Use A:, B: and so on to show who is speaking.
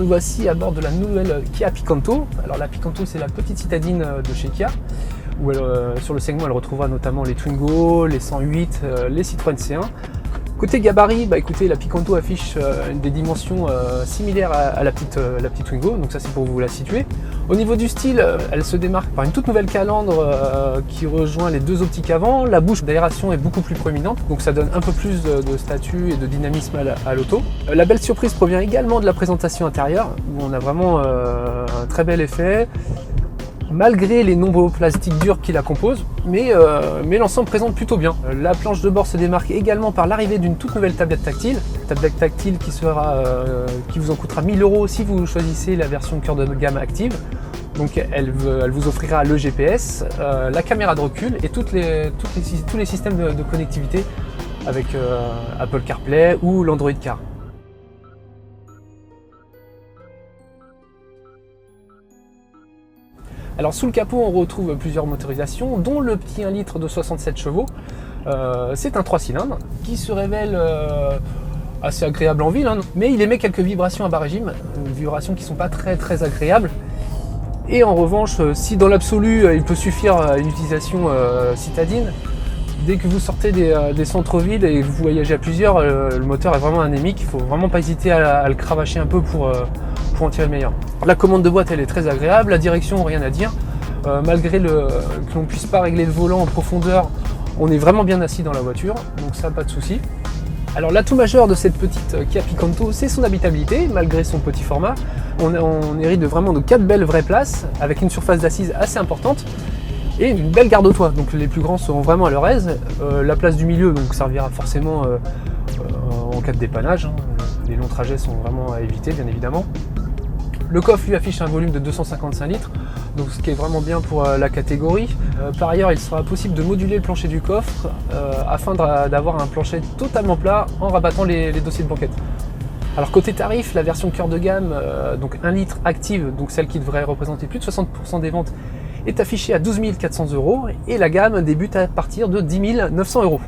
A: Nous voici à bord de la nouvelle Kia Picanto. Alors la Picanto, c'est la petite citadine de chez Kia, où sur le segment elle retrouvera notamment les Twingo, les 108, les Citroën C1. Côté gabarit, écoutez, la Picanto affiche des dimensions similaires à la petite Twingo, donc ça c'est pour vous la situer. Au niveau du style, elle se démarque par une toute nouvelle calandre qui rejoint les deux optiques avant. La bouche d'aération est beaucoup plus proéminente, donc ça donne un peu plus de statut et de dynamisme à l'auto. La belle surprise provient également de la présentation intérieure, où on a vraiment un très bel effet, malgré les nombreux plastiques durs qui la composent, mais l'ensemble présente plutôt bien. La planche de bord se démarque également par l'arrivée d'une toute nouvelle tablette tactile qui vous en coûtera 1000 € si vous choisissez la version cœur de gamme active. Donc elle vous offrira le GPS, la caméra de recul et tous les systèmes de connectivité avec Apple CarPlay ou l'Android Car. Alors sous le capot, on retrouve plusieurs motorisations, dont le petit 1 litre de 67 chevaux. C'est un 3 cylindres qui se révèle assez agréable en ville, mais il émet quelques vibrations à bas régime, vibrations qui ne sont pas très agréables. Et en revanche, si dans l'absolu il peut suffire à une utilisation citadine, dès que vous sortez des centres-villes et que vous voyagez à plusieurs, le moteur est vraiment anémique. Il ne faut vraiment pas hésiter à le cravacher un peu pour en tirer le meilleur. La commande de boîte, elle est très agréable, la direction, rien à dire. Malgré que l'on ne puisse pas régler le volant en profondeur, on est vraiment bien assis dans la voiture, donc ça, pas de souci. Alors l'atout majeur de cette petite Kia Picanto, c'est son habitabilité, malgré son petit format. On hérite vraiment de 4 belles vraies places, avec une surface d'assise assez importante, et une belle garde au toit, donc les plus grands seront vraiment à leur aise. La place du milieu donc servira forcément en cas de dépannage, les longs trajets sont vraiment à éviter bien évidemment. Le coffre lui affiche un volume de 255 litres, donc ce qui est vraiment bien pour la catégorie. Par ailleurs, il sera possible de moduler le plancher du coffre afin d'avoir un plancher totalement plat en rabattant les dossiers de banquette. Alors côté tarif, la version cœur de gamme, donc 1 litre active, donc celle qui devrait représenter plus de 60% des ventes, est affichée à 12 400 € et la gamme débute à partir de 10 900 €.